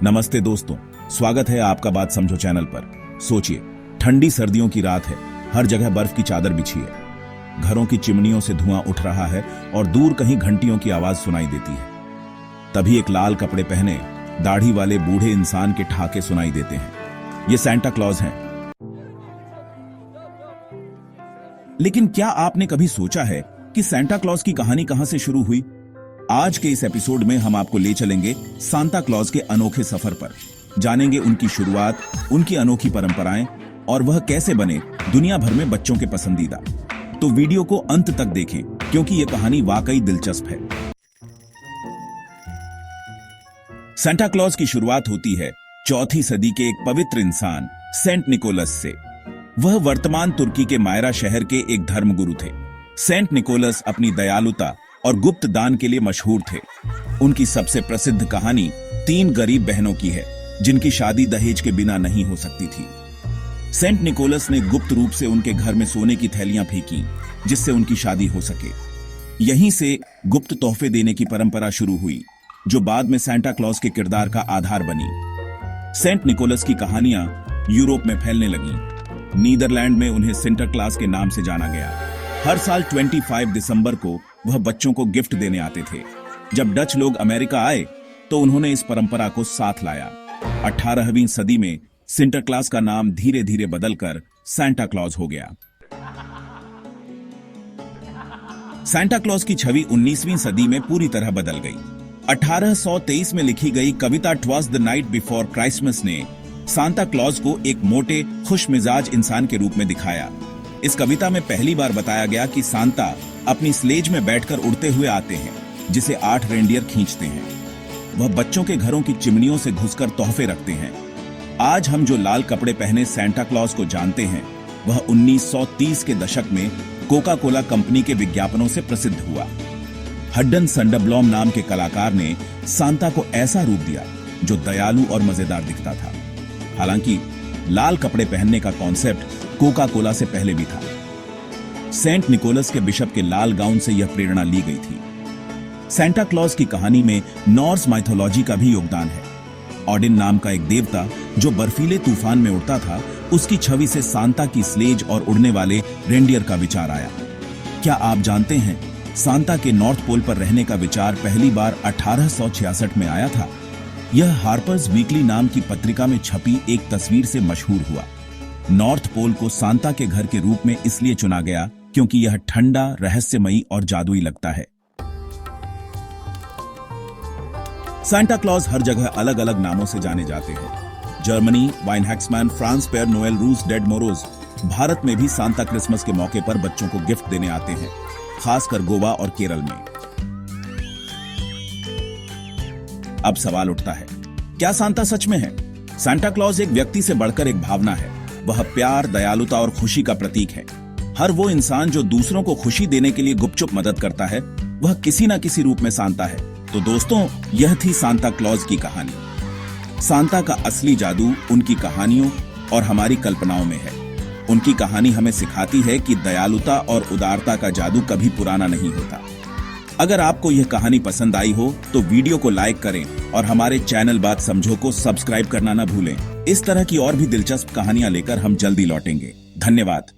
नमस्ते दोस्तों, स्वागत है आपका बात समझो चैनल पर। सोचिए, ठंडी सर्दियों की रात है, हर जगह बर्फ की चादर बिछी है, घरों की चिमनियों से धुआं उठ रहा है और दूर कहीं घंटियों की आवाज सुनाई देती है। तभी एक लाल कपड़े पहने दाढ़ी वाले बूढ़े इंसान के ठहाके सुनाई देते हैं। ये सांता क्लॉज हैं। लेकिन क्या आपने कभी सोचा है कि सांता क्लॉज की कहानी कहां से शुरू हुई? आज के इस एपिसोड में हम आपको ले चलेंगे सांता क्लॉज के अनोखे सफर पर। जानेंगे उनकी शुरुआत, उनकी अनोखी परंपराएं और वह कैसे बने दुनिया भर में बच्चों के पसंदीदा। तो वीडियो को अंत तक देखें क्योंकि यह कहानी वाकई दिलचस्प है। सांता क्लॉज की शुरुआत होती है 4वीं सदी के एक पवित्र इंसान सेंट निकोलस से। वह वर्तमान तुर्की के मायरा शहर के एक धर्मगुरु थे। सेंट निकोलस अपनी दयालुता और गुप्त दान के लिए मशहूर थे। उनकी सबसे प्रसिद्ध कहानी 3 गरीब बहनों की है जिनकी शादी दहेज के बिना नहीं हो सकती थी। सेंट निकोलस ने गुप्त रूप से उनके घर में सोने की थैलियां फेंकी जिससे उनकी शादी हो सके। यहीं से गुप्त तोहफे देने की परंपरा शुरू हुई जो बाद में सांता क्लॉज के किरदार का आधार बनी। सेंट निकोलस की कहानियां यूरोप में फैलने लगीं। नीदरलैंड में उन्हें सिंटरक्लास के नाम से जाना गया। हर साल 25 दिसंबर को वह बच्चों को गिफ्ट देने आते थे। जब डच लोग अमेरिका आए तो उन्होंने इस परंपरा को साथ लाया। 18वीं सदी में सिंटरक्लास का नाम धीरे धीरे बदलकर सांता क्लॉज हो गया। सांता क्लॉज की छवि 19वीं सदी में पूरी तरह बदल गई। 1823 में लिखी गई कविता "ट्वाज द नाइट बिफोर क्राइसमस" ने सांता क्लॉज को एक मोटे, खुशमिजाज इंसान के रूप में दिखाया। इस कविता में पहली बार बताया गया कि सांता अपनी स्लेज में बैठकर उड़ते हुए आते हैं जिसे 8 रेंडियर खींचते हैं। वह बच्चों के घरों की चिमनियों से घुसकर तोहफे रखते हैं। आज हम जो लाल कपड़े पहने सांता क्लॉज को जानते हैं वह 1930 के दशक में कोका कोला कंपनी के विज्ञापनों से प्रसिद्ध हुआ। हड्डन संडरब्लॉम नाम के कलाकार ने सांता को ऐसा रूप दिया जो दयालु और मजेदार दिखता था। हालांकि लाल कपड़े पहनने का कॉन्सेप्ट कोका कोला से पहले भी था। सेंट निकोलस के बिशप के लाल गाउन से यह प्रेरणा ली गई थी। सांता क्लॉज की कहानी में नॉर्स माइथोलॉजी का भी योगदान है। ओडिन नाम का एक देवता जो बर्फीले तूफान में उड़ता था, उसकी छवि से सांता की स्लेज और उड़ने वाले रेंडियर का विचार आया। क्या आप जानते हैं सांता के नॉर्थ पोल पर रहने का विचार पहली बार 1866 में आया था। यह हार्पर्स वीकली नाम की पत्रिका में छपी एक तस्वीर से मशहूर हुआ। नॉर्थ पोल को सांता के घर के रूप में इसलिए चुना गया क्योंकि यह ठंडा, रहस्यमयी और जादुई लगता है। सांता क्लॉज हर जगह अलग अलग नामों से जाने जाते हैं। जर्मनी वाइनहैक्समैन, फ्रांस पेर नोएल, रूस डेड मोरोज। भारत में भी सांता क्रिसमस के मौके पर बच्चों को गिफ्ट देने आते हैं, खासकर गोवा और केरल में। अब सवाल उठता है, क्या सांता सच में है? सांता क्लॉज एक व्यक्ति से बढ़कर एक भावना है। वह प्यार, दयालुता और खुशी का प्रतीक है। हर वो इंसान जो दूसरों को खुशी देने के लिए गुपचुप मदद करता है वह किसी न किसी रूप में सांता है। तो दोस्तों, यह थी सांता क्लॉज की कहानी। सांता का असली जादू उनकी कहानियों और हमारी कल्पनाओं में है। उनकी कहानी हमें सिखाती है कि दयालुता और उदारता का जादू कभी पुराना नहीं होता। अगर आपको यह कहानी पसंद आई हो तो वीडियो को लाइक करें और हमारे चैनल बात समझो को सब्सक्राइब करना न भूलें। इस तरह की और भी दिलचस्प कहानियां लेकर हम जल्दी लौटेंगे। धन्यवाद।